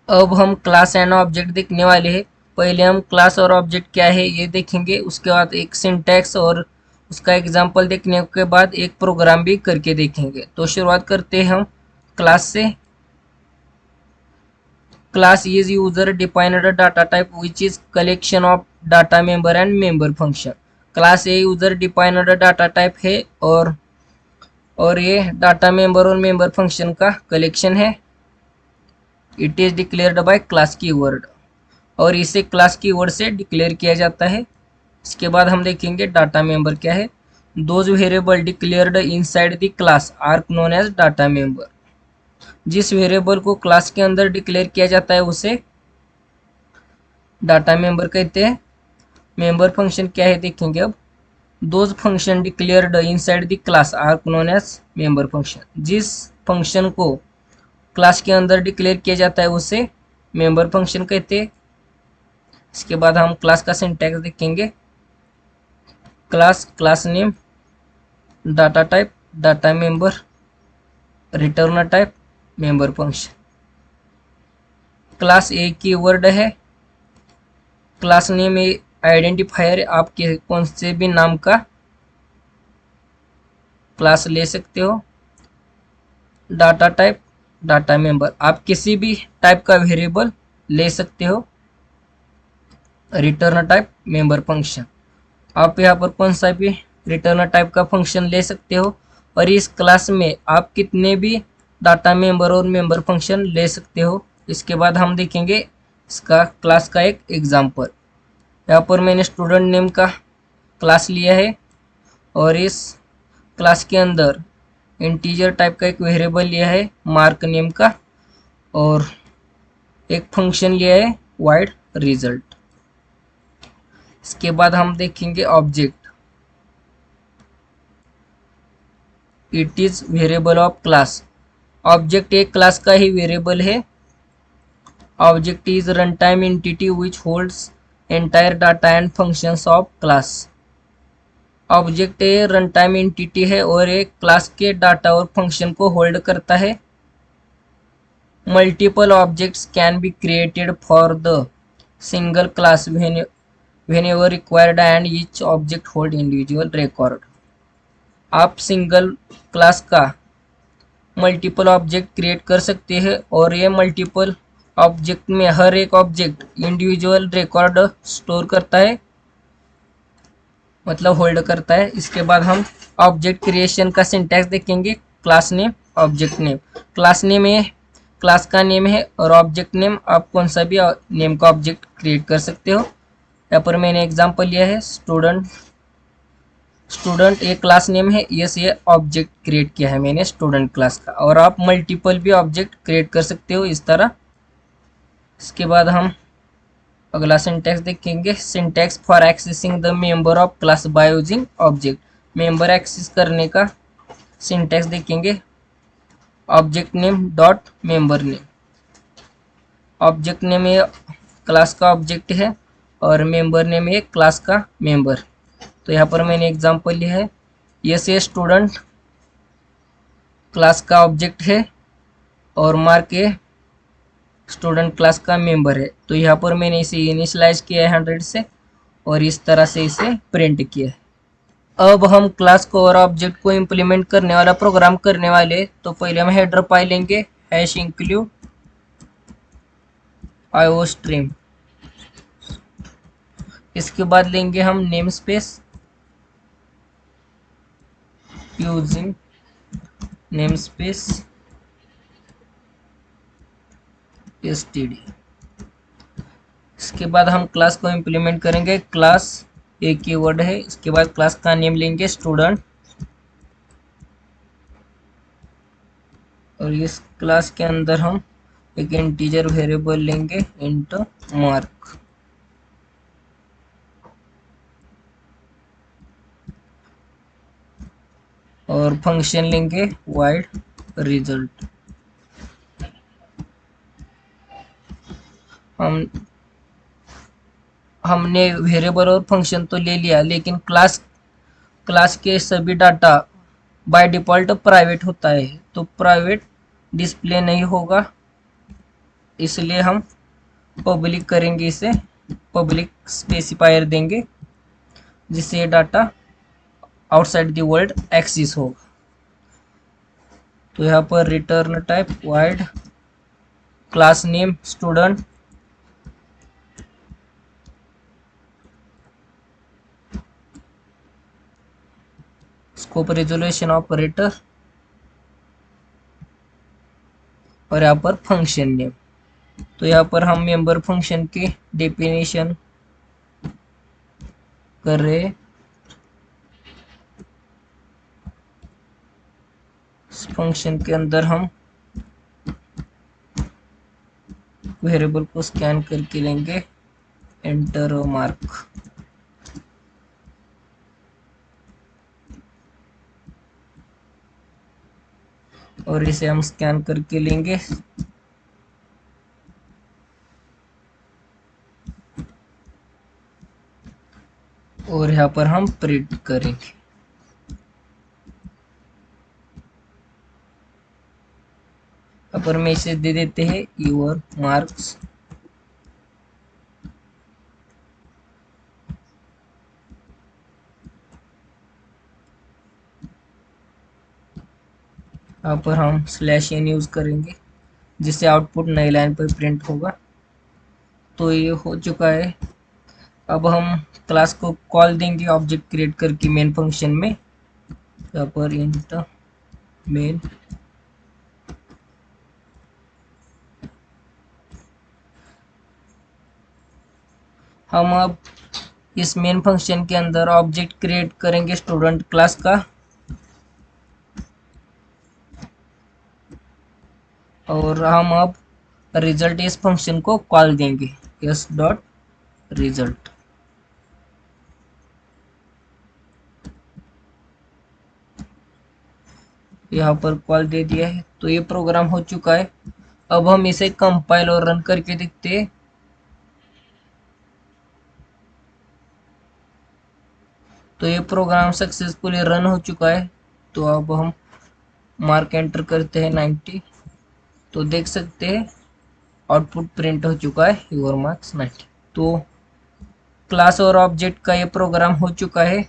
अब हम class and object देखने वाले हैं। पहले हम क्लास और ऑब्जेक्ट क्या है ये देखेंगे, उसके बाद एक सिंटैक्स और उसका एग्जांपल देखने के बाद एक प्रोग्राम भी करके देखेंगे। तो शुरुआत करते हैं हम क्लास से। Class is user defined data type which is collection of data member and member function. Class ये यूजर डिफाइंड डाटा टाइप है और ये डाटा मेंबर और मेंबर फंक्शन का कलेक्शन है। It is declared by class keyword, और इसे class keyword से डिक्लेयर किया जाता है। इसके बाद हम देखेंगे डाटा मेंबर क्या है। Those variable declared inside the class are known as data member. जिस वेरिएबल को क्लास के अंदर डिक्लेयर किया जाता है उसे डाटा मेंबर कहते हैं। मेंबर फंक्शन क्या है देखेंगे अब। Those function declared inside the class are known as member function. जिस फंक्शन को क्लास के अंदर डिक्लेयर किया जाता है उसे मेंबर फंक्शन कहते हैं। इसके बाद हम क्लास का सिंटैक्स देखेंगे। Class name, data type data member, return type member function. Class एक की वर्ड है। क्लास नेम आइडेंटिफायर, आपके कौन से भी नाम का क्लास ले सकते हो। डाटा टाइप डाटा मेंबर, आप किसी भी टाइप का वेरिएबल ले सकते हो। रिटर्न टाइप मेंबर फंक्शन, आप यहाँ पर कौन सा भी रिटर्न टाइप का फंक्शन ले सकते हो। और इस क्लास में आप कितने भी डाटा मेंबर और मेंबर फंक्शन ले सकते हो। इसके बाद हम देखेंगे इसका क्लास का एक एग्जांपल। यहाँ पर मैंने स्टूडेंट नेम का क्लास लिया है और इस क्लास के अंदर इंटीजर टाइप का एक वेरिएबल लिया है मार्क नेम का, और एक फंक्शन लिया है वाइड रिजल्ट। इसके बाद हम देखेंगे object. It is variable of class. Object एक क्लास का ही वेरिएबल है। Object is run time entity which holds entire data and functions of class. Object A run time entity है और एक क्लास के डाटा और फंक्शन को होल्ड करता है। Multiple objects can be created for the single class whenever required and each object hold individual record। आप single class का मल्टीपल ऑब्जेक्ट क्रिएट कर सकते हैं और ये मल्टीपल ऑब्जेक्ट में हर एक ऑब्जेक्ट इंडिविजुअल रिकॉर्ड स्टोर करता है, मतलब होल्ड करता है। इसके बाद हम ऑब्जेक्ट क्रिएशन का सिंटैक्स देखेंगे। Class name object name. Class name ये क्लास का नेम है और ऑब्जेक्ट नेम आप कौन सा भी नेम का ऑब्जेक्ट क्रिएट कर सकते हो। यहाँ पर मैंने एग्जांपल लिया है स्टूडेंट। स्टूडेंट एक क्लास नेम है, ये ऑब्जेक्ट क्रिएट किया है मैंने स्टूडेंट क्लास का, और आप मल्टीपल भी ऑब्जेक्ट क्रिएट कर सकते हो इस तरह। इसके बाद हम अगला सिंटैक्स देखेंगे। Syntax for accessing the member of class by using object. Member access करने का सिंटैक्स देखेंगे। Object name dot member name. Object name ये क्लास का ऑब्जेक्ट है और मेंबर नेम ये क्लास का मेंबर। तो यहाँ पर मैंने एग्जांपल लिया है। ये स्टूडेंट क्लास का ऑब्जेक्ट है और मार्क ये स्टूडेंट क्लास का मेंबर है। तो यहाँ पर मैंने इसे इनिशियलाइज किया है 100 से और इस तरह से इसे प्रिंट किया है। अब हम क्लास को और ऑब्जेक्ट को इम्प्लीमेंट करने वाला प्रोग्राम करने वाले। तो पहले हम हेडर फाइल लेंगे #include iostream। इसके बाद लेंगे हम name space using name space std। इसके बाद हम क्लास को इम्प्लीमेंट करेंगे। क्लास एक कीवर्ड है। इसके बाद क्लास का नेम लेंगे स्टूडेंट और इस क्लास के अंदर हम एक इंटीजर वेरिएबल लेंगे इंट मार्क। और फंक्शन लेंगे वाइड रिजल्ट। हमने वेरिएबल और फंक्शन तो ले लिया, लेकिन क्लास के सभी डाटा बाय डिफॉल्ट प्राइवेट होता है, तो प्राइवेट डिस्प्ले नहीं होगा। इसलिए हम पब्लिक करेंगे, इसे पब्लिक स्पेसिफायर देंगे जिससे ये data outside the world axis होगा। तो यहाँ पर return type wide class name student, scope resolution operator, और यहाँ पर फंक्शन नेम। तो यहाँ पर हम मेंबर फंक्शन की डेफिनेशन कर रहे हैं। इस फंक्शन के अंदर हम वेरिएबल को स्कैन करके लेंगे, एंटर मार्क। और इसे हम स्कैन करके लेंगे। और यहाँ पर हम प्रिंट करेंगे। यहाँ पर मैसेज दे देते हैं योर मार्क्स। यहाँ पर हम /n यूज करेंगे जिससे आउटपुट नई लाइन पर प्रिंट होगा। तो ये हो चुका है। अब हम क्लास को कॉल देंगे ऑब्जेक्ट क्रिएट करके मेन फंक्शन में। यहाँ पर इंट मेन, हम अब इस मेन फंक्शन के अंदर ऑब्जेक्ट क्रिएट करेंगे स्टूडेंट क्लास का, और हम अब रिजल्ट इस फंक्शन को कॉल देंगे s डॉट रिजल्ट। यहाँ पर कॉल दे दिया है। तो ये प्रोग्राम हो चुका है। अब हम इसे कंपाइल और रन करके देखते हैं। तो ये प्रोग्राम सक्सेसफुली रन हो चुका है। तो अब हम मार्क एंटर करते हैं 90। तो देख सकते हैं आउटपुट प्रिंट हो चुका है योर मार्क्स 90। तो क्लास और ऑब्जेक्ट का ये प्रोग्राम हो चुका है।